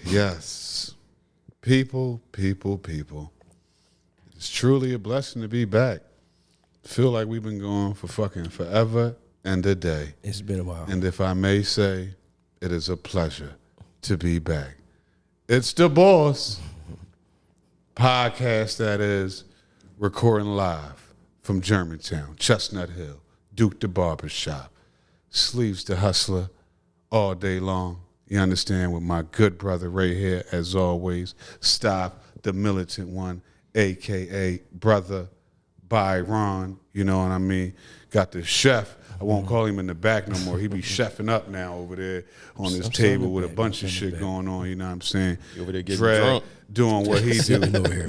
Yes. People. It's truly a blessing to be back. Feel like we've been going for fucking forever and a day. It's been a while. And if I may say, it is a pleasure to be back. It's the Bols podcast, that is, recording live from Germantown, Chestnut Hill, Duke the Barbershop, Sleeves the Hustler, all day long. You understand, with my good brother right here, as always, Stop, the militant one, a.k.a. Brother Byron, you know what I mean? Got the chef. I won't call him in the back no more. He be chefing up now over there on his table with a bunch of shit going on, you know what I'm saying? Over there getting Dread drunk. doing what he do.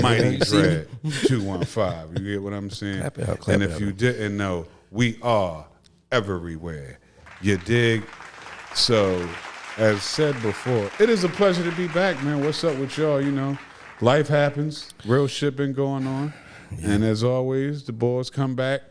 Mighty Dread 215. You get what I'm saying? And if you didn't know, we are everywhere. You dig? So, as said before, it is a pleasure to be back, man. What's up with y'all? You know, life happens. Real shit been going on. Yeah. And as always, the boys come back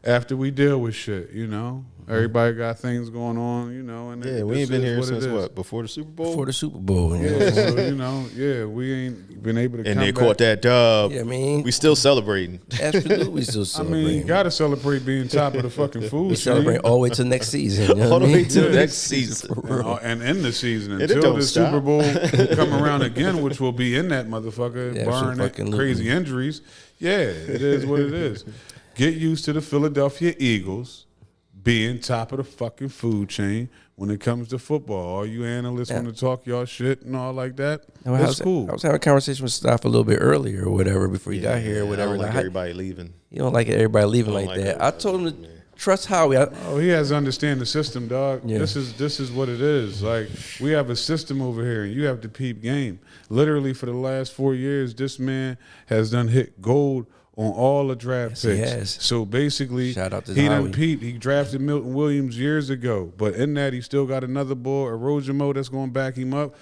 after we deal with shit, you know. Everybody got things going on, you know. And yeah, we ain't been here since what? Before the Super Bowl? Before the Super Bowl. Yeah, so, you know, yeah, we ain't been able to and come back. they caught that dub. Yeah, I mean. We still celebrating. Absolutely still celebrating. I mean, you got to celebrate being top of the fucking food chain. Celebrate all the way to next season. You know all the way to yeah. next season. And in the season until the Super Bowl come around again, which will be in that motherfucker, barring that crazy injuries. Yeah, it is what it is. Get used to the Philadelphia Eagles being top of the fucking food chain when it comes to football. All you analysts want to talk y'all shit and all like that. That's cool. I was having a conversation with Staff a little bit earlier or whatever before you got here or whatever. I don't like everybody leaving. You don't like everybody leaving like that. I told him to trust Howie. He has to understand the system, dog. Yeah. This is what it is. Like, we have a system over here, and you have to peep game. Literally, for the last 4 years, this man has done hit gold on all the draft picks. He has. So basically, shout out to he done peeped. He drafted Milton Williams years ago, but in that, he still got another boy, Arojimo, that's going to back him up.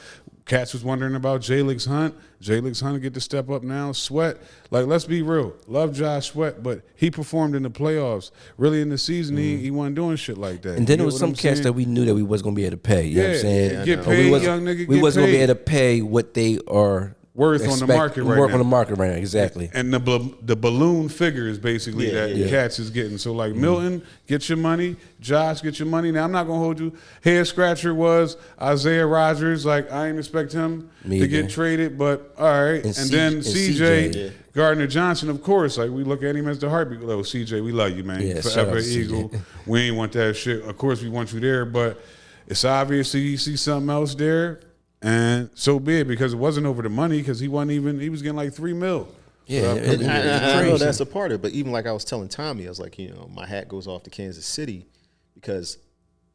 Cats was wondering about Jalix Hunt. Jalix Hunt get to step up now. Sweat, like, let's be real. Love Josh Sweat, but he performed in the playoffs. Really, in the season, he wasn't doing shit like that. And then there was some cats that we knew that we wasn't going to be able to pay. You know what I'm saying? Yeah, get paid, young nigga, we wasn't going to be able to pay what they are worth on the market right now. On the market right now, exactly. And the balloon figure is basically Cats is getting. So, like, Milton, get your money. Josh, get your money. Now, I'm not going to hold you. Head scratcher was Isaiah Rodgers. Like, I didn't expect him to get traded, but all right. And then CJ Gardner Johnson, of course. Like, we look at him as the heartbeat. Oh, CJ, we love you, man. Yeah, forever Eagle. We ain't want that shit. Of course, we want you there, but it's obvious you see something else there. And so be it, because it wasn't over the money, because he was getting like $3 million. Yeah, I know that's a part of it. But even like I was telling Tommy, I was like, you know, my hat goes off to Kansas City, because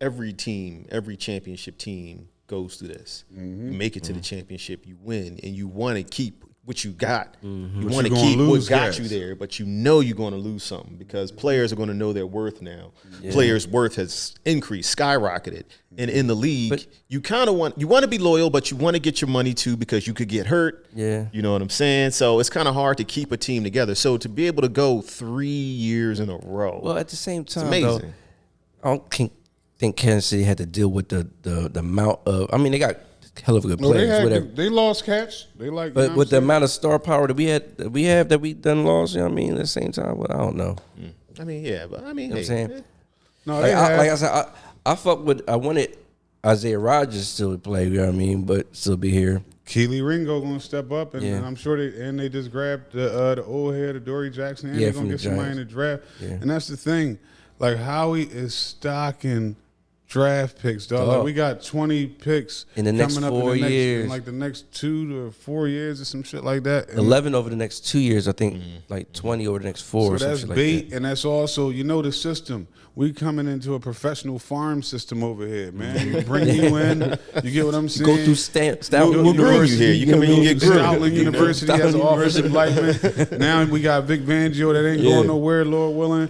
every team, every championship team goes through this. You make it to the championship, you win, and you want to keep what you got. You want to keep what got you there, but you know you're going to lose something, because players are going to know their worth now. Yeah. Players' worth has increased, skyrocketed. And in the league, you kind of want to be loyal, but you want to get your money too, because you could get hurt. Yeah. You know what I'm saying? So it's kind of hard to keep a team together. So to be able to go 3 years in a row. Well, at the same time, it's amazing. Though, I don't think Kansas City had to deal with the amount of, I mean, they got hell of a good players. They lost cats. They like, but with the amount of star power that we done lost, you know what I mean, at the same time, well, I don't know. I mean, yeah, but I mean, you know what I'm saying? No, like I said, I wanted Isaiah Rodgers still to play, you know what I mean, but still be here. Keely Ringo gonna step up, and I'm sure they just grabbed the old head of Dory Jackson, and they're gonna get somebody in the draft. Yeah. And that's the thing, like, Howie is stocking draft picks, dog. Like, we got 20 picks in the next coming 4 years, in like the next 2 to 4 years or some shit like that. And 11 over the next 2 years, I think. Like 20 over the next 4. So that's bait, like that. And that's also, you know, the system. We coming into a professional farm system over here, man. We bring you in. You get what I'm saying? You go through Stoutland University. Here. You come in, you get Stoutland University has an office in Blackman. Now we got Vic Fangio that ain't going nowhere, Lord willing.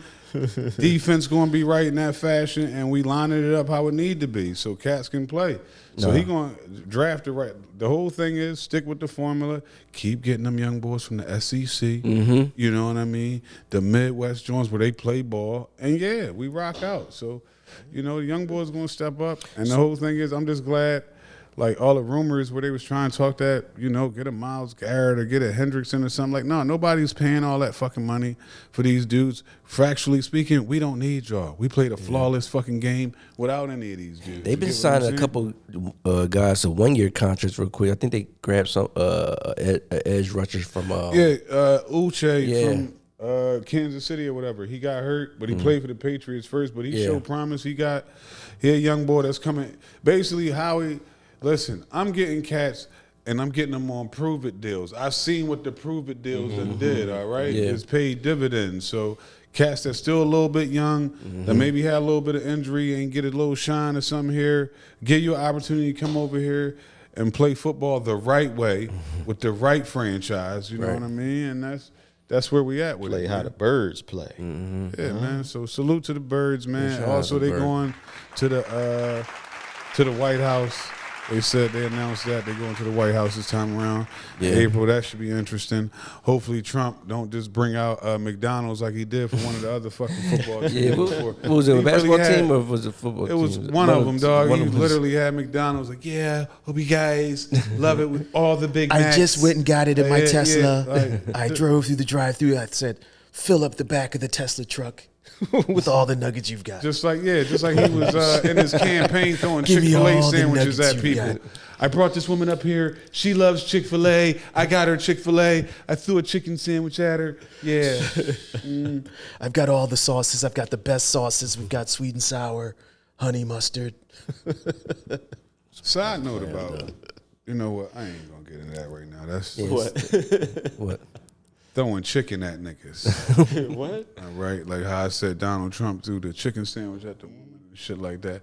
defense going to be right in that fashion, and we lining it up how it need to be so cats can play. So he going to draft it right. The whole thing is stick with the formula. Keep getting them young boys from the SEC. You know what I mean? The Midwest joints where they play ball. And, yeah, we rock out. So, you know, the young boys going to step up. And the whole thing is I'm just glad, like, all the rumors where they was trying to talk that, you know, get a Myles Garrett or get a Hendrickson or something. Like, no, nobody's paying all that fucking money for these dudes. Factually speaking, we don't need y'all. We played a flawless fucking game without any of these dudes. They've been signing a couple guys to 1-year contracts real quick. I think they grabbed some edge rushers from Uche from Kansas City or whatever. He got hurt, but he played for the Patriots first. But he showed promise. He a young boy that's coming. Basically, Howie, listen, I'm getting cats and I'm getting them on prove it deals. I've seen what the prove it deals done did. All right, it's paid dividends. So cats that's still a little bit young, that maybe had a little bit of injury and get a little shine or something here, give you an opportunity to come over here and play football the right way with the right franchise. You know what I mean? And that's where we at with Play it. how the birds play. Yeah, man. So salute to the birds, man. Also, they going to the White House. They said they announced that they're going to the White House this time around. Yeah. April, that should be interesting. Hopefully Trump don't just bring out McDonald's like he did for one of the other fucking football teams. What was it, a basketball team or was it a football team? It was one of them, dog. He literally had McDonald's like, yeah, hope you guys love it with all the Big Macs. I just went and got it in my Tesla. I drove through the drive-thru. I said, fill up the back of the Tesla truck with all the nuggets you've got. Just like he was in his campaign throwing Chick-fil-A sandwiches at people. I brought this woman up here. She loves Chick-fil-A. I got her Chick-fil-A. I threw a chicken sandwich at her. Yeah. I've got all the sauces. I've got the best sauces. We've got sweet and sour, honey mustard. Side note about, you know what? I ain't going to get into that right now. That's What? Throwing chicken at niggas. What? All right, like how I said Donald Trump threw the chicken sandwich at the woman and shit like that.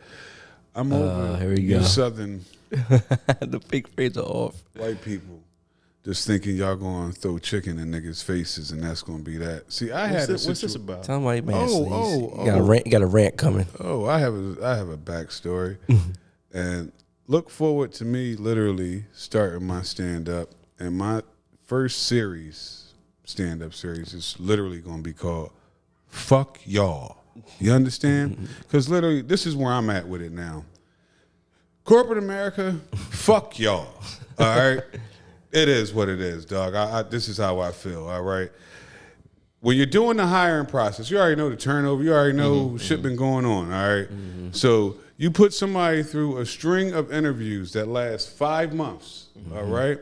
I'm over here we you go. Southern The fake phrase are off. white people just thinking y'all going to throw chicken in niggas' faces and that's going to be that. See, What's this about? Tell him white man. Oh, You got a rant coming. Oh, I have a backstory. And look forward to me literally starting my stand-up. And my first stand-up series is literally going to be called Fuck Y'all. You understand? Because literally, this is where I'm at with it now. Corporate America, fuck y'all. All right? It is what it is, dog. This is how I feel, all right? When you're doing the hiring process, you already know the turnover. You already know shit been going on, all right? So you put somebody through a string of interviews that last 5 months, all right?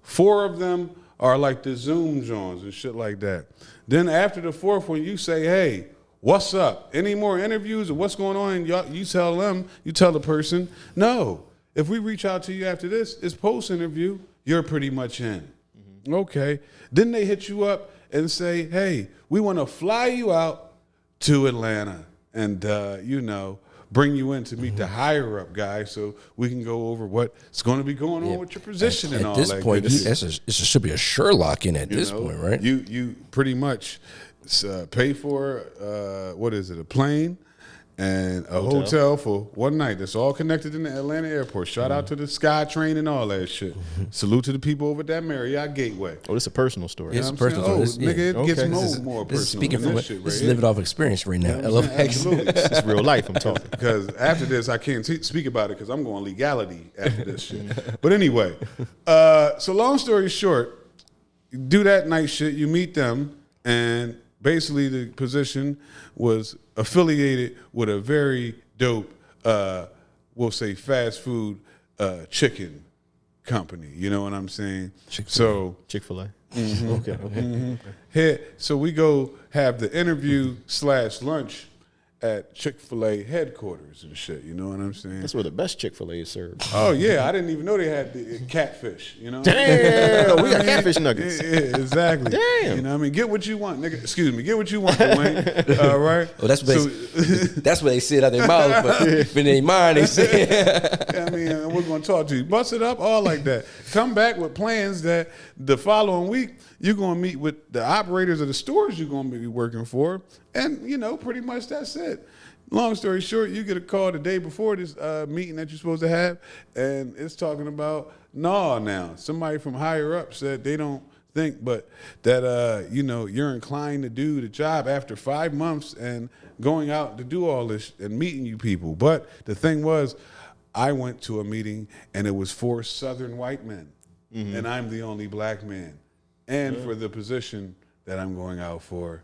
4 of them are like the Zoom Jones and shit like that. Then after the 4th one, you say, hey, what's up? Any more interviews or what's going on? And you tell them, you tell the person, no. If we reach out to you after this, it's post-interview, you're pretty much in. Okay. Then they hit you up and say, hey, we want to fly you out to Atlanta and, bring you in to meet the higher up guy so we can go over what's going to be going on with your position and all that. At this point, it should be a Sherlock in at this point, right? You pretty much pay for, a plane and a hotel for one night. That's all connected in the Atlanta airport. Shout out to the Sky Train and all that shit. Salute to the people over at that Marriott Gateway. Oh, it's a personal story. It's personal. It gets more This is personal. speaking from this shit this is right living off experience right now. Absolutely. It's real life I'm talking. Because after this, I can't speak about it because I'm going legality after this shit. But anyway, so long story short, you do that night shit, you meet them, and basically the position was affiliated with a very dope, we'll say fast food chicken company. You know what I'm saying? So Chick-fil-A. Okay. So we go have the interview / lunch at Chick-fil-A headquarters and shit. You know what I'm saying? That's where the best Chick-fil-A is served. Oh, yeah. I didn't even know they had the catfish, you know? Damn, we got catfish nuggets. Yeah, exactly. Damn. You know what I mean? Get what you want, nigga. Excuse me. Get what you want, Dwayne. All right? Well, that's what they said out their mouth, but in their mind they say. I mean, we're going to talk to you. Bust it up, all like that. Come back with plans that the following week you're going to meet with the operators of the stores you're going to be working for And, pretty much that's it. Long story short, you get a call the day before this meeting that you're supposed to have, and it's talking about now. Somebody from higher up said they don't think, but that, you're inclined to do the job after 5 months and going out to do all this and meeting you people. But the thing was, I went to a meeting, and it was 4 Southern white men, and I'm the only black man. And for the position that I'm going out for,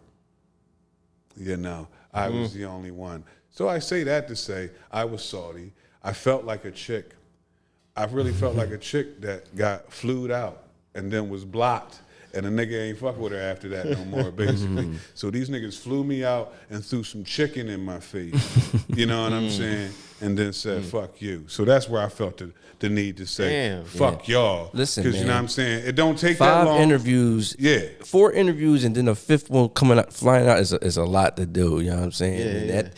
I was the only one. So I say that to say I was salty. I felt like a chick. I really felt like a chick that got flued out and then was blocked. And a nigga ain't fuck with her after that no more, basically. So these niggas flew me out and threw some chicken in my face. You know what I'm saying? And then said, fuck you. So that's where I felt the need to say, fuck y'all. Listen, because you know what I'm saying? It don't take 5 that long. interviews. Yeah. 4 interviews, and then the 5th one flying out is a lot to do. You know what I'm saying? And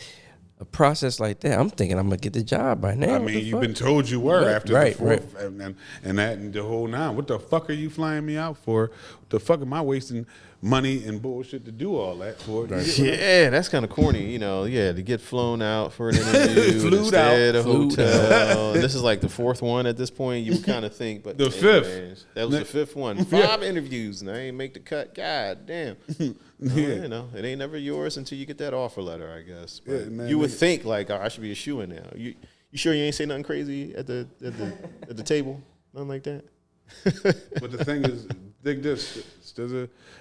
a process like that, I'm thinking I'm gonna get the job by now. I mean, you've been told you were after the 4th, right. and the whole 9. What the fuck are you flying me out for? What the fuck am I wasting money and bullshit to do all that for? Yeah, that's kind of corny, to get flown out for an interview, Flued out. at a hotel. This is like the 4th one at this point. You would kind of think, but The 5th. That was the 5th one. 5 interviews, and I ain't make the cut. God damn. It ain't never yours until you get that offer letter, I guess. But you would think like, I should be a shoo-in now. You sure you ain't say nothing crazy at the table? Nothing like that. But the thing is, dig this.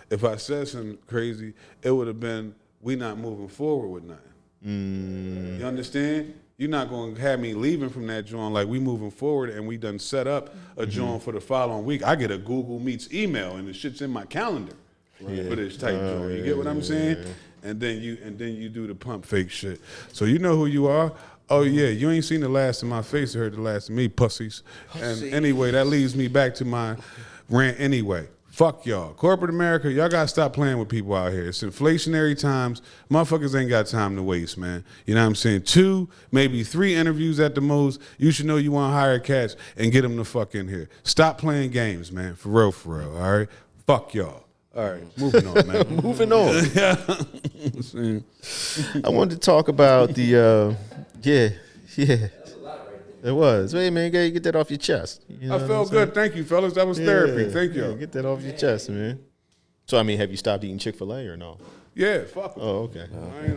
If I said something crazy, it would have been, we not moving forward with nothing. You understand? You're not going to have me leaving from that joint like we moving forward and we done set up a joint for the following week. I get a Google Meets email and the shit's in my calendar for this type joint. You get what I'm saying? And then you do the pump fake shit. So you know who you are. Oh yeah, you ain't seen the last of my face, or heard the last of me, pussies. And anyway, that leads me back to my rant anyway. Fuck y'all. Corporate America, y'all gotta stop playing with people out here. It's inflationary times. Motherfuckers ain't got time to waste, man. You know what I'm saying? 2, maybe 3 interviews at the most. You should know you want to hire cats and get them the fuck in here. Stop playing games, man. For real, all right? Fuck y'all. All right, moving on, man. Moving on. I wanted to talk about the, It was. Hey, man, you get that off your chest. I felt good. Thank you, fellas. That was therapy. Thank you. Get that off your chest, man. So, I mean, have you stopped eating Chick-fil-A or no? Yeah, fuck them. Oh, okay.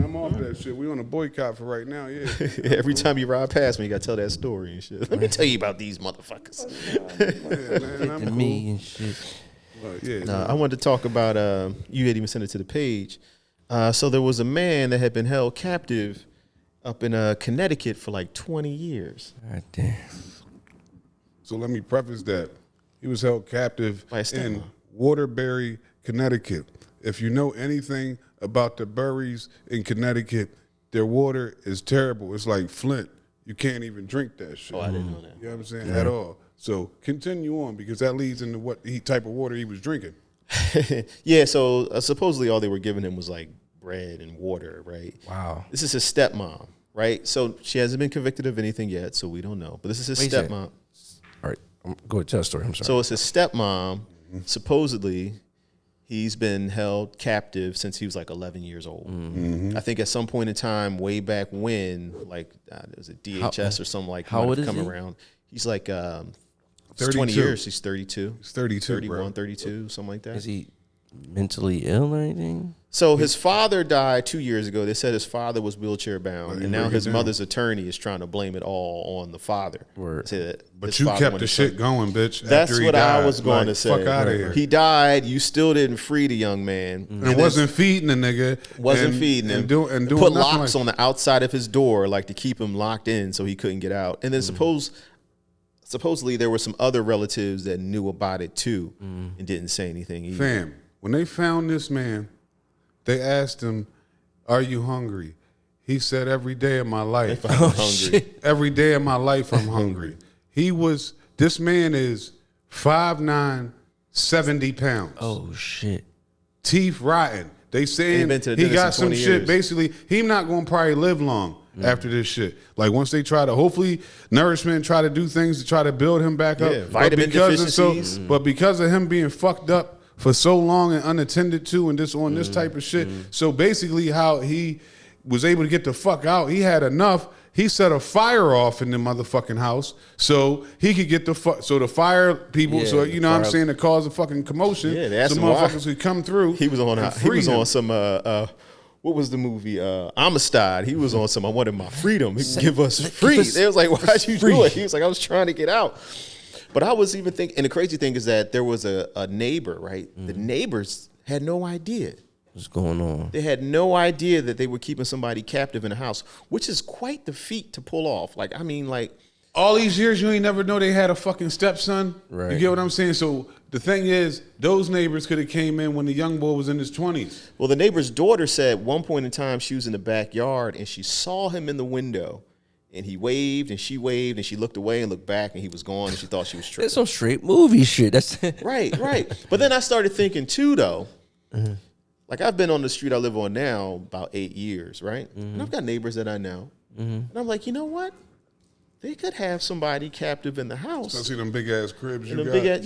I'm off that shit. We on a boycott for right now, yeah. Every time you ride past me, you got to tell that story and shit. Let me tell you about these motherfuckers. I'm me and shit. I wanted to talk about, you had even sent it to the page. So there was a man that had been held captive up in Connecticut for like 20 years. God damn. So let me preface that. He was held captive By a stepmom. in Waterbury, Connecticut. If you know anything about the Burries in Connecticut, their water is terrible. It's like Flint. You can't even drink that shit. Oh, I didn't know that. You know what I'm saying? At all. So continue on, because that leads into what type of water he was drinking. Yeah, so supposedly all they were giving him was like bread and water, right? Wow. This is his stepmom, right? So she hasn't been convicted of anything yet, so we don't know. But this is his Wait a second. stepmom. All right, go ahead, tell the story. I'm sorry. So it's his stepmom. Supposedly, he's been held captive since he was like 11 years old. I think at some point in time, way back when, like, was it DHS or something like that? How old is come he? around. He's like 20 32. years. He's 32. He's 32, 31, bro. 32, something like that. Is he mentally ill or anything? So his father died 2 years ago. They said his father was wheelchair bound, and now his mother's attorney is trying to blame it all on the father. Word. But you kept the shit going, bitch. That's after he what died. I was going to say. Fuck out of here. He died. You still didn't free the young man. And wasn't feeding the nigga. Wasn't feeding him. And doing put nothing locks like, on the outside of his door, like to keep him locked in so he couldn't get out. And then supposedly there were some other relatives that knew about it too and didn't say anything either. Fam, when they found this man, they asked him, "Are you hungry?" He said, "Every day of my life, I'm hungry. every day of my life, I'm hungry." This man is 5'9", 70 pounds. Oh shit. Teeth rotten. They saying been to the he dentist got in some 20 shit. years. Basically, he not going to probably live long after this shit. Like once they try to, hopefully, nourishment try to do things to try to build him back up. Yeah, vitamin because deficiencies. but because of him being fucked up for so long and unattended to and just on this type of shit. So basically how he was able to get the fuck out, he had enough. He set a fire off in the motherfucking house so he could get the so the fire people, so you know what I'm saying, to cause a fucking commotion. Yeah, that's so why motherfuckers could come through. He was on some what was the movie? Amistad. He was on some I wanted my freedom. He give us free. They was like, why'd you do it? He was like, I was trying to get out. But I was even thinking, and the crazy thing is that there was a neighbor, right? The neighbors had no idea. What's going on? They had no idea that they were keeping somebody captive in the house, which is quite the feat to pull off. Like, I mean, like, all these years, you ain't never know they had a fucking stepson. Right. You get what I'm saying? So the thing is, those neighbors could have came in when the young boy was in his 20s. well, the neighbor's daughter said at one point in time she was in the backyard and she saw him in the window. And he waved and she looked away and looked back and he was gone and she thought she was tripping. That's some straight movie shit. That's Right. But then I started thinking too, though. Like, I've been on the street I live on now about 8 years, right? And I've got neighbors that I know. And I'm like, you know what? They could have somebody captive in the house. I see them big ass cribs you And got.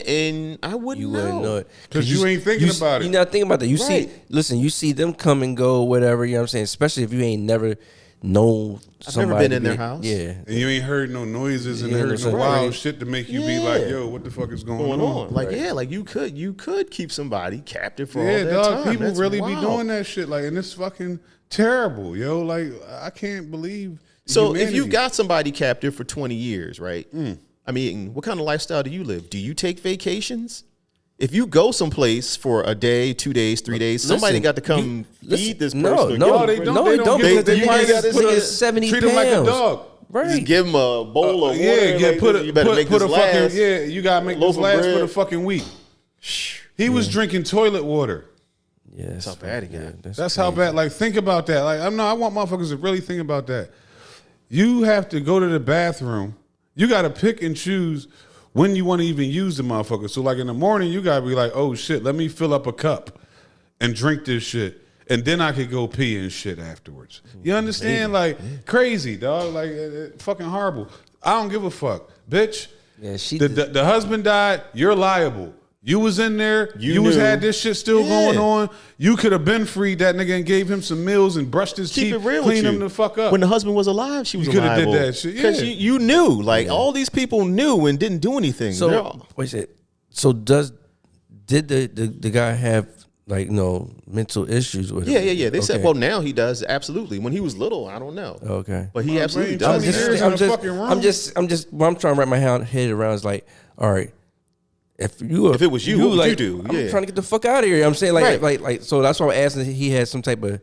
and I wouldn't know. it. Because you ain't thinking about it. You're not thinking about that. You Right. you see them come and go, whatever, you know what I'm saying? Especially if you ain't never known somebody. never been in to their be- house. Yeah. And you ain't heard no noises and Yeah, heard that's no right. wild shit to make you be like, Yeah. yo, what the fuck is going Going on. Like, Right. yeah, like you could keep somebody captive for all Yeah, that dog, time. people That's really wild. be doing that shit. Like, and it's fucking terrible, yo. Like, I can't believe. So if humanity. you got somebody captive for 20 years, right? I mean, what kind of lifestyle do you live? Do you take vacations? If you go someplace for a day, 2 days, 3 days, somebody Listen, got to come feed this person. No, or no, give they them- don't. no, They they don't don't. get- Because they the might nigga just put a- 70 treat pounds. him like a dog. Right. Just give them a bowl of water. Yeah, like, put you better a make this fucking last. you gotta make Loaf this of last for bread. the fucking week. He was drinking toilet water. Yeah, that's how bad it got. That's how bad. Like, think about that. Like, I want motherfuckers to really think about that. You have to go to the bathroom. You got to pick and choose when you want to even use the motherfucker. So, like, in the morning, you got to be like, oh, shit, let me fill up a cup and drink this shit. And then I could go pee and shit afterwards. You understand? Like, crazy, dog. Like, fucking horrible. I don't give a fuck. Bitch, Yeah, she the husband died, you're liable. You was in there. You knew. had this shit still Yeah. going on. You could have been freed that nigga and gave him some meals and brushed his Keep teeth, it real with cleaned you. him the fuck up. When the husband was alive, she was You coulda alive. did that shit, Because yeah. you knew. Like, all these people knew and didn't do anything. They're So all- wait a second. So did the guy have, like, mental issues with yeah, him? They said, Okay. well, now he does, absolutely. When he was little, I don't know. Okay. But he absolutely man, does. I'm just- now. in a fucking room. I'm just what I'm trying to wrap my head around is like, all right, if it was you, what would like, you do? I'm Yeah. trying to get the fuck out of here. I'm saying Right. like so that's why I'm asking if he had some type of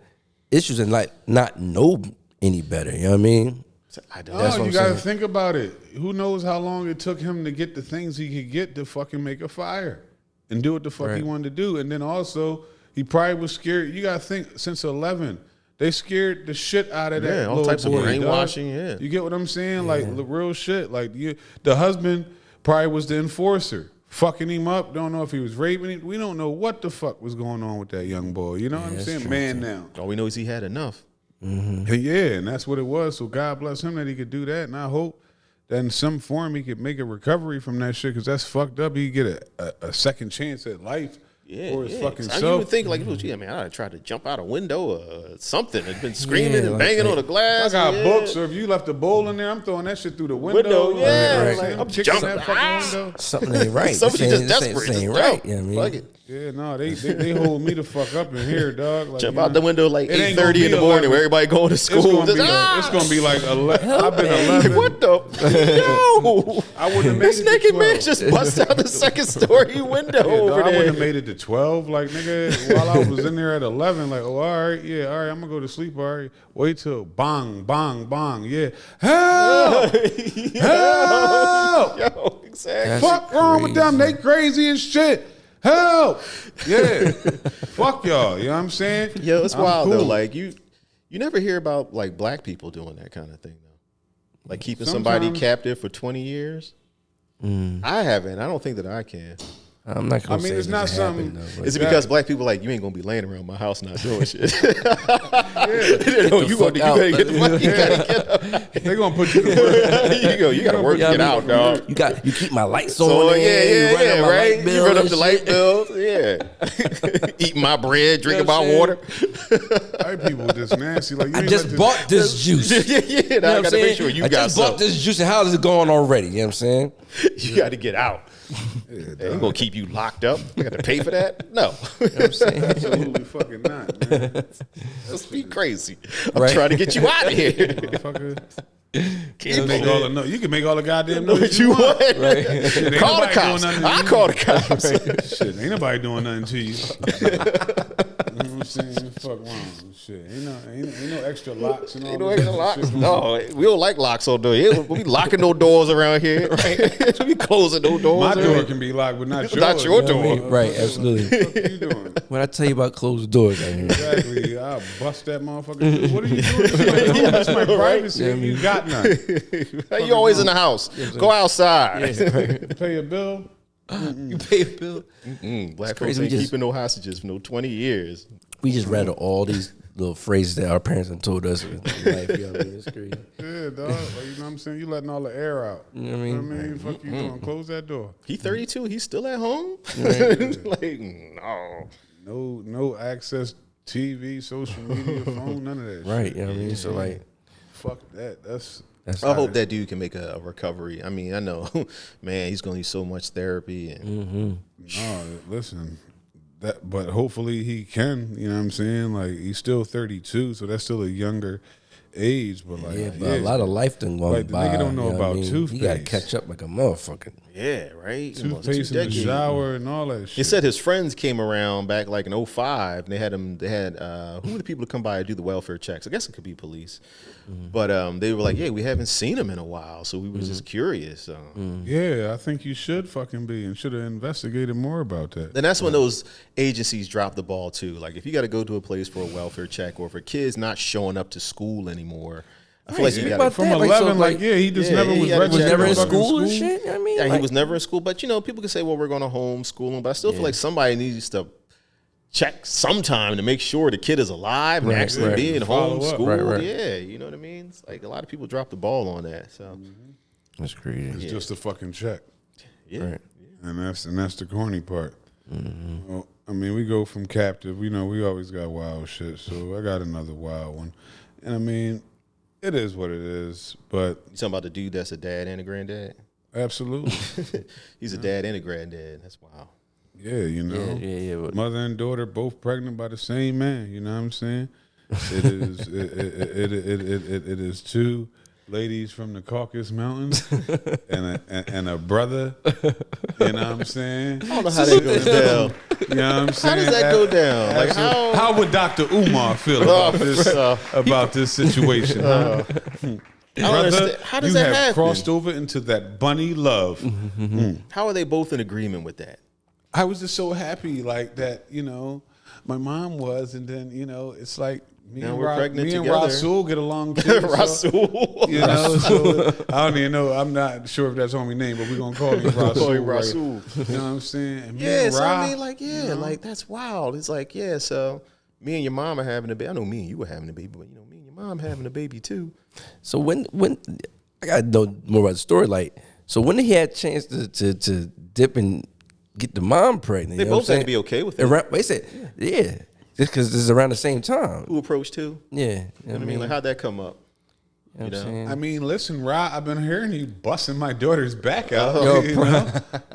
issues and like not know any better. You know what I mean? I don't. That's Oh, what you I'm got to saying. think about it. Who knows how long it took him to get the things he could get to fucking make a fire and do what the fuck he Right. wanted to do. And then also, he probably was scared. You got to think, since 11, they scared the shit out of that Yeah, all little types of boy, dog. brainwashing, yeah. You get what I'm saying? Like, real shit. Like, the husband probably was the enforcer. Fucking him up. Don't know if he was raping him. We don't know what the fuck was going on with that young boy. You know what I'm that's saying? true, Man now. All we know is he had enough. And yeah, and that's what it was. So God bless him that he could do that. And I hope that in some form he could make a recovery from that shit, because that's fucked up. He could get a second chance at life for his fucking 'Cause self. You would think, like, gee, I mean, I'd try to jump out a window or something. It's been screaming Yeah, and like banging that. on the I glass. got yeah. books, or if you left a bowl in there, I'm throwing that shit through the window. Yeah, Like, like, I'm I'm kicking jumping. that fucking window. Something ain't right. Somebody This just ain't- desperate. this Just ain't jump. right. You know what I mean? Fuck it. Yeah, no, they hold me the fuck up in here, dog. Like, Jump you out know, the window like it ain't gonna 8:30 in be the morning 11. where everybody going to It's school. gonna, Just, be like, it's gonna be like 11. I've been 11. What the? Yo! I wouldn't have made This it to naked 12. man just bust out the second story window Yeah, dog, over I wouldn't there. have made it to 12. Like, nigga, while I was in there at 11, like, oh, all right, yeah, all right, I'm gonna go to sleep, all right. Wait till bang, bang, bang, yeah. Help! Help! Yo, exactly. That's Fuck wrong with them? They crazy. crazy as shit. Help! Yeah. Fuck y'all. You know what I'm saying? Yo, it's I'm wild cool. though. Like you never hear about like black people doing that kind of thing though. Like keeping somebody Sometimes. captive for 20 years. I haven't. I don't think that I can. I'm not gonna I mean, say it's not something. happened, though, but- Is it because black people like you ain't gonna be laying around my house not doing shit? No, you fuck gotta out. get the fuck. You gotta get up. They're gonna put you to work. You gotta work to get out, dog. You keep my lights on. So there, you run up my right. light bill You run up and the light shit. bills, yeah. Eating my bread, drinking my saying? water. White people just nasty. Like you I ain't just let bought this juice. Yeah. You know Now I what I'm gotta saying? make sure you I got just bought something. this juice, and how is it going already? You know what I'm saying? You gotta get out. They ain't gonna keep you locked up. I got to pay for that? No. You know what I'm saying? Absolutely fucking not, man. Let's be crazy. I'm Right. trying to get you out of here. Motherfucker. Keep Make it. all the no- you can make all the goddamn What noise you you want. want? Shit, ain't Call the nobody cops. doing nothing to I you. call the cops. Shit, ain't nobody doing nothing to you. You know what I'm saying? Fuck wrong. Shit, ain't no extra locks and all Ain't no that extra locks. shit. No, we don't like locks on doors. Yeah, we be locking no doors around here. Right? We be closing no doors. My door can be locked, but not yours. Not your door. Right, absolutely. What the fuck are you doing? When I tell you about closed doors, I mean, Exactly. I'll bust that motherfucker. What are you doing? That's my privacy. Yeah, I mean- You got none. You always in the house. Go outside. Pay a bill. you pay a bill. Black folks crazy. We ain't just- keeping no hostages for no 20 years. We just rattle all these little phrases that our parents have told us in life. You know what I mean? It's crazy. Yeah, dog. Like, you know what I'm saying? You letting all the air out. You know what I mean? Fuck you doing? Close that door. He 32. He's still at home. Like no. No access TV, social media, phone, none of that shit. Right. You know what I mean? So like, Fuck that. That's I hope that dude can make a recovery. I mean, I know, man, he's gonna need so much therapy. And no, listen. But hopefully he can, you know what I'm saying? Like he's still 32, so that's still a younger age, but like yeah, but a lot of life done gone Like, the by. nigga don't know you what about I mean? You gotta toothpaste. catch up like a motherfucker. yeah, right. Almost toothpaste two in the decades. shower and all that shit. He said his friends came around back like in 05 and they had who were the people to come by and do the welfare checks? I guess it could be police. But they were like, yeah, we haven't seen him in a while, so we were just curious. Yeah, I think you should fucking be and should have investigated more about that. Then that's when those agencies drop the ball too. Like if you got to go to a place for a welfare check or for kids not showing up to school anymore, I feel like you Think got about From that, 11, like, yeah, he just yeah, never he was gotta registered check never in fucking school and shit. I mean, Yeah, like, he was never in school, but people can say, "Well, we're going to homeschool him." But I still feel like somebody needs to check sometime to make sure the kid is alive and Right, actually right. being Follow up. homeschooled. Right. Yeah, you know what I mean. It's like a lot of people drop the ball on that. So That's crazy. It's just a fucking check. yeah, Right. And that's the corny part. Well, I mean, we go from captive. We know we always got wild shit. So I got another wild one. And I mean, it is what it is. But you talking about the dude that's a dad and a granddad? absolutely, He's a dad and a granddad. That's wild. yeah, you know, Yeah. But mother and daughter both pregnant by the same man. You know what I'm saying? It is it is two ladies from the Caucasus Mountains and a brother. You know what I'm saying? I don't know how that goes down. You know what I'm How saying? does that go down? Like How would Dr. Umar feel about this situation? Huh? I don't understand. How does you that have happen? crossed over into that bunny love. How are they both in agreement with that? I was just so happy, like that. You know, my mom was, and then it's like me Now and we're pregnant me and together. Rasul get along. Too, so, Rasul. you know, so I don't even know. I'm not sure if that's homie name, but we're gonna call him Rasul. Call him right? Rasul. You know what I'm saying? And me Yeah, and so I Ra, mean, like, like that's wild. It's like, yeah, so me and your mom are having a baby. I know me and you were having a baby, but me and your mom having a baby too. so when I gotta know more about the story. Like, so when he had a chance to dip and get the mom pregnant, They you know both what I'm had to be saying? okay with it. Around, they said, yeah, just because this is around the same time. Who approached who? Yeah, you know You know what what I mean? Like, how'd that come up? You know what I'm saying? I mean, listen, Ra, I've been hearing you busting my daughter's back out. Yo, you bro. know?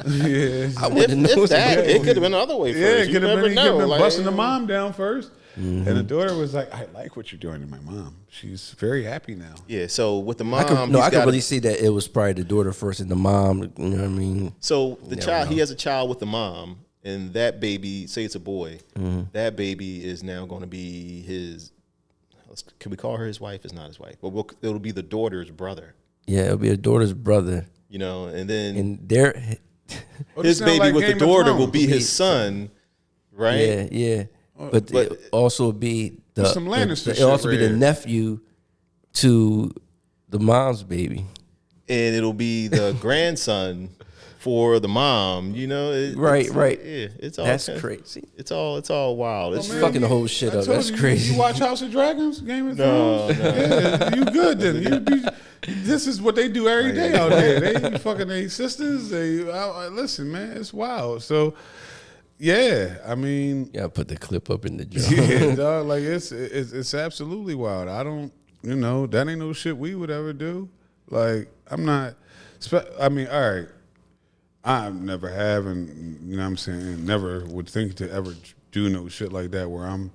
Yeah. I wouldn't know. If that, it could have been the other way first. Yeah, it You could have never been, he could know. have been Like, busting the mom down first. And the daughter was like, I like what you're doing to my mom. She's very happy now. Yeah, so with the mom, I could he's got really see that it was probably the daughter first and the mom. You know what I mean? So the Never child, know. he has a child with the mom, and that baby, say it's a boy, Mm-hmm. that baby is now going to be his. Can we call her his wife? It's not his wife, but it'll be the daughter's brother. Yeah, it'll be the daughter's brother, You know, and then and they're Oh, his this sound baby like with Game the of daughter will Thrones. be his son, right? yeah. But it also be the Some Lannister it'll also shit be the right nephew to the mom's baby. And it'll be the grandson for the mom. You know, Right. Yeah, it's all That's crazy. It's all wild. It's man, fucking the whole shit up. That's crazy. You watch House of Dragons, Game of No, Thrones? Yeah, you good then. This is what they do every day out there. They fucking their sisters. Listen, man, it's wild. So, yeah, I mean, Yeah, put the clip up in the joint. yeah, dog, like it's absolutely wild. I don't, that ain't no shit we would ever do. Like, I'm not. I mean, all right. I never have, and you know what I'm saying, never would think to ever do no shit like that where I'm,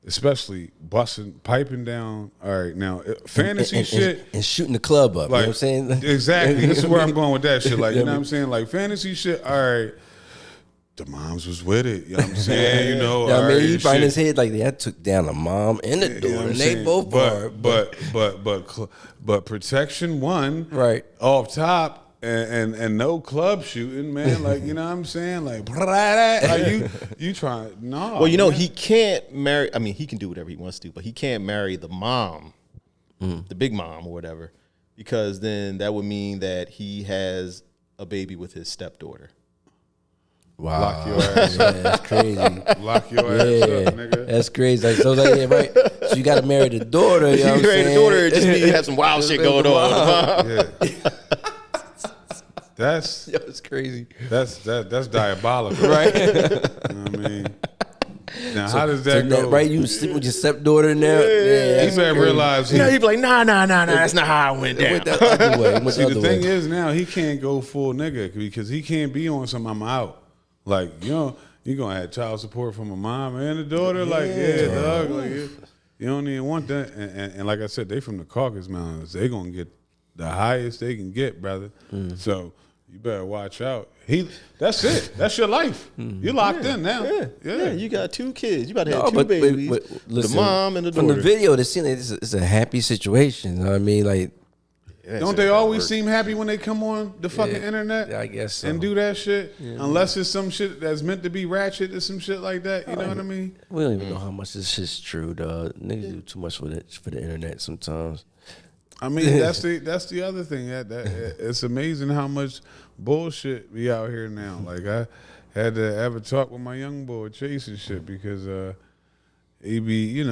especially piping down. All right, now fantasy shit and shooting the club up. like, You know what I'm saying? Exactly. This is where I'm going with that shit. Like, you know what I'm saying? Like fantasy shit. All right, the moms was with it. You know what I'm saying? Yeah, all I mean, right, he find shit. his head like that took down the mom and the daughter, You know what I'm and they saying? both are. But protection one, Right. off top. And no club shooting, man. Like, you know what I'm saying? Like you trying? No. Well, man. he can't marry. I mean, he can do whatever he wants to, but he can't marry the mom, the big mom or whatever, because then that would mean that he has a baby with his stepdaughter. Wow, Lock your ass yeah, that's crazy. Lock your ass up, nigga. That's crazy. Like, so like, yeah, right. So you got to marry the daughter. You know what I'm marry the saying? daughter, it just means you have some wild shit going on. Yeah. That's Yo, it's crazy. that's diabolical, Right. You know what I mean? Now, how does that go? Right, you sleep with your stepdaughter in there. Yeah, He that's better crazy. realize he. He'd be like, nah, that's not how I went It down. went the other way. It went See, the the other thing way. is now he can't go full nigga because he can't be on some I'm out. Like, you're gonna have child support from a mom and a daughter. Like, yeah, dog. Like, you don't even want that. And like I said, they from the Caucasus Mountains. They gonna get the highest they can get, brother. So you better watch out. That's it. That's your life. You're locked in now. Yeah, you got 2 kids. You about to have No, 2 babies. but listen, the mom and the daughter. From the video, it seems like it's a happy situation. You know what I mean? Like, Don't they always seem happy when they come on the fucking internet? I guess so. And do that shit? Unless it's some shit that's meant to be ratchet or some shit like that. You know what I mean? we don't even know how much this shit's true, dog. Niggas do too much for the internet sometimes. I mean, that's the other thing. That it's amazing how much bullshit be out here now. Like, I had to have a talk with my young boy Chase and shit because he be,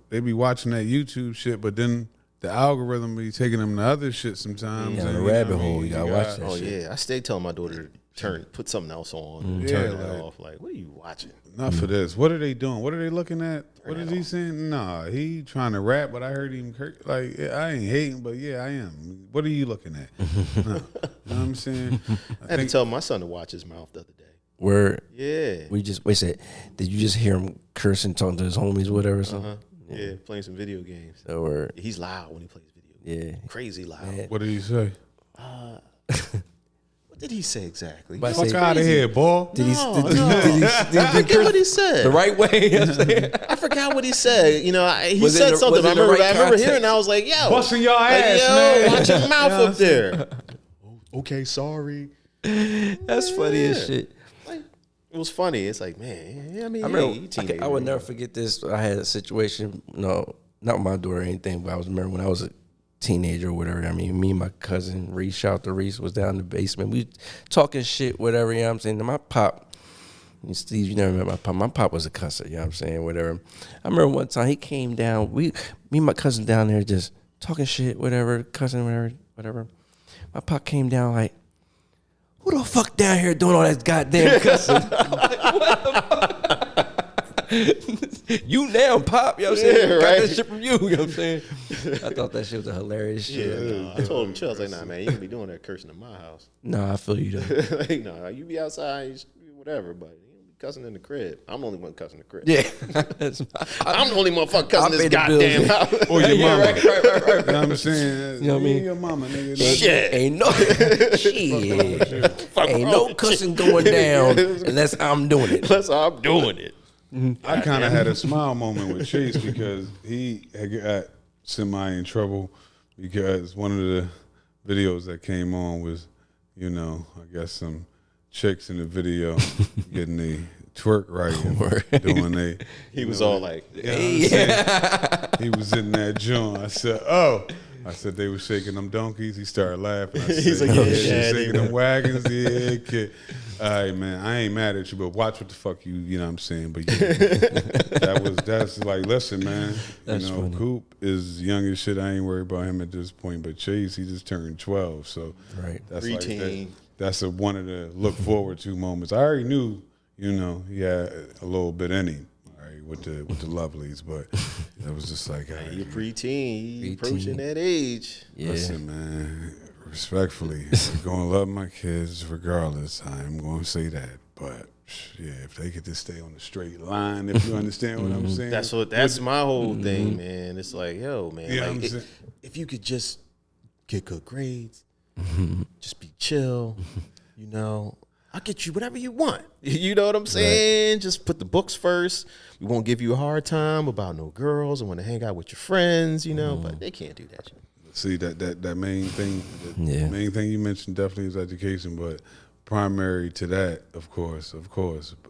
they be watching that YouTube shit, but then the algorithm be taking them to other shit sometimes. Yeah, and, the you know rabbit what I mean? hole, you gotta watch that. Oh shit. yeah, I stay telling my daughter to put something else on, Yeah, turn it like- off. Like, what are you watching? Not for this. What are they doing? What are they looking at? What is he saying? Nah, he trying to rap, but I heard him like, I ain't hating, but yeah, I am. What are you looking at? No. You know what I'm saying? I had to tell my son to watch his mouth the other day. Where Yeah, wait a second, did you just hear him cursing, talking to his homies, whatever, or something? yeah, playing some video games. Or He's loud when he plays video games. yeah, Crazy loud. Man. What did he say? What did he say exactly? But I Fuck say- out of here, boy. did he? No, did, no. I forget what he said. the right way? You know what I'm saying? I forgot what he said. He Was it said the- something. was it I the remember, right I remember context? hearing. I was like, "Yo, Busting your like, ass, yo, man. watch your mouth up there." Okay, sorry. That's funny as shit. Like, it was funny. It's like, man, I mean, I hey, remember, you teenager. I would never forget this. I had a situation, no, not with my daughter or anything, but I remember when I was a teenager or whatever. I mean, me and my cousin Reese, shout out to Reese, was down in the basement. We talking shit, whatever, you know what I'm saying? And my pop, and Steve, you never met my pop. My pop was a cusser, you know what I'm saying? Whatever. I remember one time he came down, me and my cousin down there just talking shit, whatever, cousin, whatever. My pop came down like, who the fuck down here doing all that goddamn cussing? You now, Pop, you know what I'm saying? Yeah, Got right. that shit from you know what I'm saying? I thought that shit was a hilarious shit. Yeah, no, I told him, chill. I was like, nah, man, you can be doing that cursing in my house. Nah, I feel you though. Like, nah, you be outside, you should be whatever, but you don't be cussing in the crib. I'm the only one cussing in the crib. Yeah. I'm the only motherfucker cussing I this pay the bills. goddamn house. Or your Yeah, mama. right. You know what I'm saying? You know what I mean? Your mama, nigga. Shit. Ain't no shit. Ain't no cussing going down unless I'm doing it. That's how I'm doing it. I kind of had a smile moment with Chase because he had got semi in trouble because one of the videos that came on was, I guess some chicks in the video getting the twerk right and doing they. He was all like, He was in that joint. I said, oh, I said they were shaking them donkeys. He started laughing. I He's said, like, yeah, they they shaking them wagons. Yeah, kid. All right, man. I ain't mad at you, but watch what the fuck you know what I'm saying? But yeah, that's like, listen, man. That's funny. Coop is young as shit. I ain't worried about him at this point. But Chase, he just turned 12. So Right. that's Preteen. that's one of the look forward to moments. I already knew, he had a little bit in him, all right, with the lovelies, but it was just like, You're preteen. You Preteen. approaching that age. Yeah. listen, man, respectfully, I'm going to love my kids regardless. I am going to say that, but yeah, if they could just stay on the straight line, if you understand what I'm saying. That's my whole thing, man. It's like, yo, man, Yeah, like, I'm saying. if you could just get good grades, just be chill, I'll get you whatever you want. You know what I'm saying? Just put the books first. We won't give you a hard time about no girls. I want to hang out with your friends, but they can't do that shit. See, that main thing, Yeah. the main thing you mentioned definitely is education, but primary to that, of course,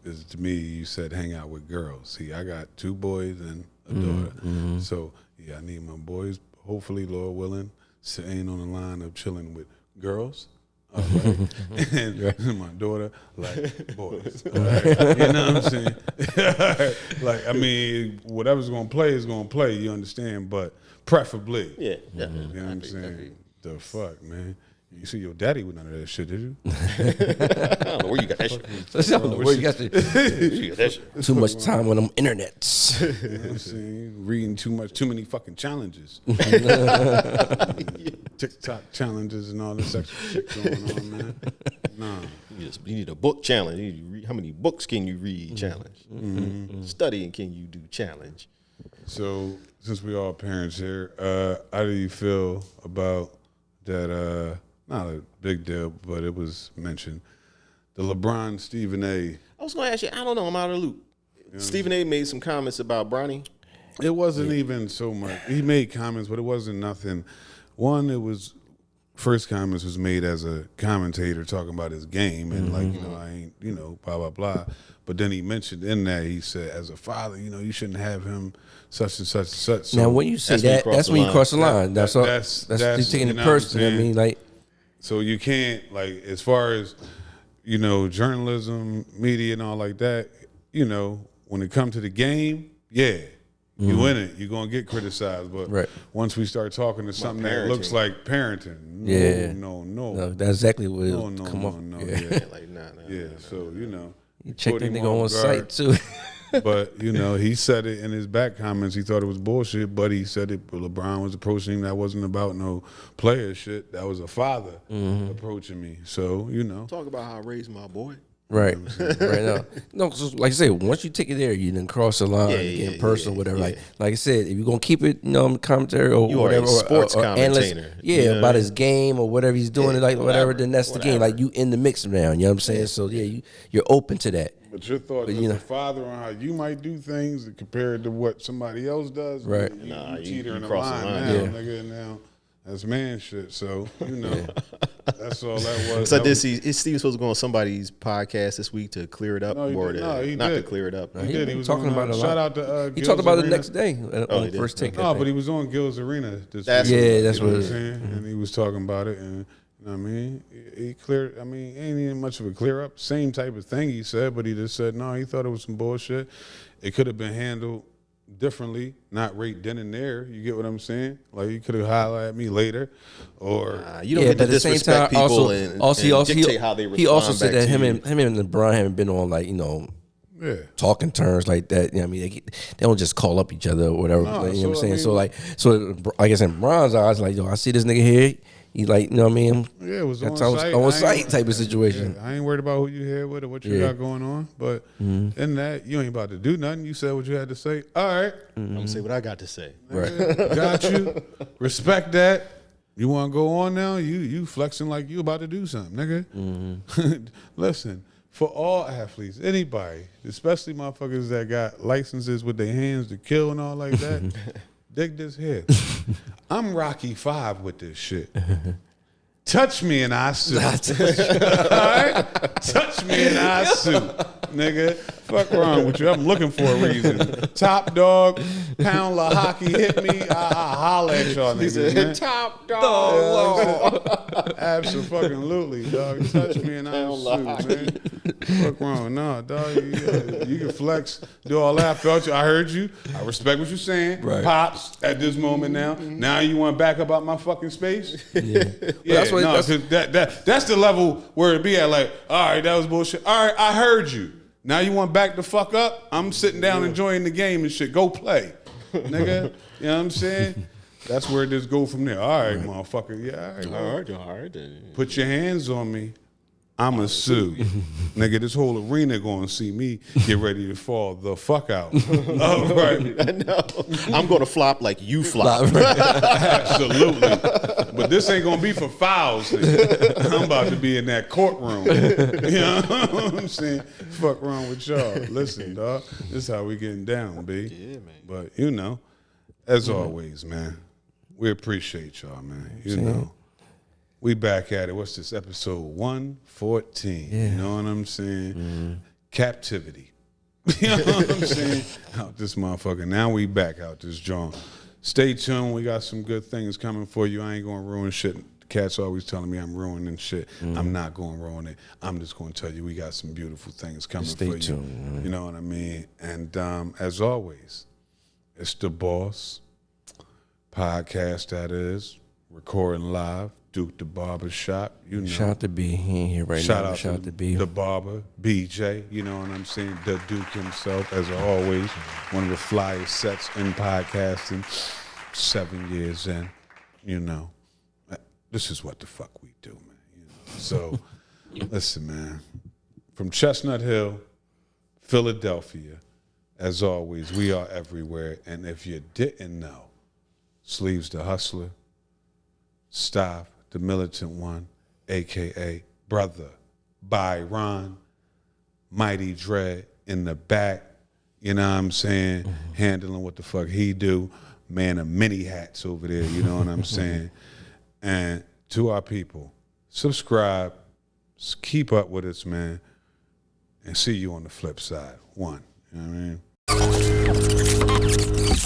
is to me, you said hang out with girls. See, I got 2 boys and a daughter. So, yeah, I need my boys, hopefully, Lord willing, ain't on the line of chilling with girls. All right. And my daughter, like boys. All right. You know what I'm saying? Like, I mean, whatever's going to play is going to play, you understand, but preferably. Yeah, You know what I'm saying? The fuck, man. You see your daddy with none of that shit, did you? I don't know where you got that shit. I don't know where you got You got that shit. too much time on them internets. You know what I'm saying? Reading too many fucking challenges. TikTok challenges and all this extra shit going on, man. Nah. You need a book challenge. You need to read, how many books can you read? Challenge. Studying can you do? Challenge. So, since we all parents here, how do you feel about that? Not a big deal, but it was mentioned. The LeBron Stephen A. I was going to ask you. I don't know. I'm out of the loop. Stephen A. made some comments about Bronny. It wasn't even so much. He made comments, but it wasn't nothing. One, it was first comments was made as a commentator talking about his game and like, I ain't, blah, blah, blah. But then he mentioned in that, he said, as a father, you shouldn't have him such and such and such. So Now, when you say that, that's when you cross the line. That's all. That's That's taking you it know what I'm personally. I saying? mean, like, so you can't, like, as far as, journalism, media and all like that, when it comes to the game, yeah. You in it, you're going to get criticized. But Right. once we start talking to something that looks like parenting, no. no, that's exactly what No, it'll no, come no, off. no, Yeah. yeah. Like, nah. Yeah, so, You check put that him nigga on on site, guard. too. But, he said it in his back comments. He thought it was bullshit, but he said it. LeBron was approaching him. That wasn't about no player shit. That was a father approaching me. So, Talk about how I raised my boy. Right now. No, 'cause like I said, once you take it there, you then cross the line, get personal, whatever. yeah. Like I said, if you're gonna keep it, commentary or You are whatever, a sports or analyst, commentator. yeah, You know? about his game or whatever he's doing, Yeah, like whatever, then that's the game. whatever. Like you in the mix now, you know what I'm saying? So yeah, you're open to that. But your thoughts as a father on how you might do things compared to what somebody else does, Right. You you teetering the cross the line line. now, Yeah. nigga. Now that's man shit. So that's all that was. So I That did was- see, is Steve supposed to go on somebody's podcast this week to clear it up? No, he or did. to, No, he not to did. clear it up. He did. He was talking on, about it a lot. Shout out to He Gil's talked about it the Arena. next day on he did? first take. I No, think. but he was on Gil's Arena this That's week. what- Yeah, that's You know what I'm it is. saying? And he was talking about it, and you know what I mean, he cleared. I mean, ain't even much of a clear up. Same type of thing he said, but he just said no. He thought it was some bullshit. It could have been handled differently, not right then and there. You get what I'm saying? Like you could have hollered at me later, or You don't get to but at the same disrespect time, people also, and also, dictate how they respond. he also said back that to him you. and LeBron haven't been on like yeah. talking terms like that. You know what I mean, they don't just call up each other or whatever. No, you know what I'm so, I saying? mean- So I guess in Bron's eyes, like, yo, I see this nigga here. He like, you know what I mean? Yeah, it was on That's site. on I site ain't- type of situation. Yeah, I ain't worried about who you here with or what you Yeah. got going on. But in that, you ain't about to do nothing. You said what you had to say. All right. I'm gonna say what I got to say. Right. Got you. Respect that. You want to go on now? You flexing like you about to do something, nigga. Listen, for all athletes, anybody, especially motherfuckers that got licenses with their hands to kill and all like that, dig this here. I'm Rocky 5 with this shit. Touch me and I sue. All right? Touch me and I sue, nigga. Fuck wrong with you? I'm looking for a reason. Top dog, pound la hockey hit me. I holler at y'all niggas, man. Top dog. Absolutely, dog. Touch me and I'll sue, man. Fuck wrong. No, dog. You can flex, do all that. I felt you. I heard you. I respect what you're saying. Right. Pops, at this moment now. Now you want to back up out my fucking space? Yeah. That's the level where it be at. Like, all right, that was bullshit. All right, I heard you. Now you want to back the fuck up? I'm sitting down enjoying the game and shit. Go play, nigga. You know what I'm saying? That's where this go from there. All right, motherfucker. Yeah, All right. Then. Put your hands on me. I'ma sue. Nigga, this whole arena gonna see me get ready to fall the fuck out. All right. I know. I'm gonna flop like you flop. Absolutely. But this ain't gonna be for fouls, nigga. I'm about to be in that courtroom. You know what I'm saying? Fuck wrong with y'all. Listen, dog. This is how we getting down, B. Yeah, man. But you know, as always, man, we appreciate y'all, man. You know. We back at it. What's this? Episode 114. Yeah. You know what I'm saying? Captivity. You know what I'm saying? Out this motherfucker. Now we back out this joint. Stay tuned. We got some good things coming for you. I ain't going to ruin shit. The cat's always telling me I'm ruining shit. I'm not going to ruin it. I'm just going to tell you we got some beautiful things coming for you. Stay tuned. Man. You know what I mean? And as always, it's the Boss podcast, that is, recording live. Duke the Barber Shop, you know. Shout out to B. He ain't here right now. Shout out to B. The Barber, BJ, you know what I'm saying? The Duke himself, as always, one of the flyest sets in podcasting, 7 years in, you know. This is what the fuck we do, man. You know? So, listen, man. From Chestnut Hill, Philadelphia, as always, we are everywhere. And if you didn't know, Sleeves the Hustler, Staff, the Militant One, a.k.a. Brother Byron, Mighty Dread in the back, you know what I'm saying, handling what the fuck he do, man of many hats over there, you know what I'm saying. And to our people, subscribe, keep up with us, man, and see you on the flip side. One, you know what I mean?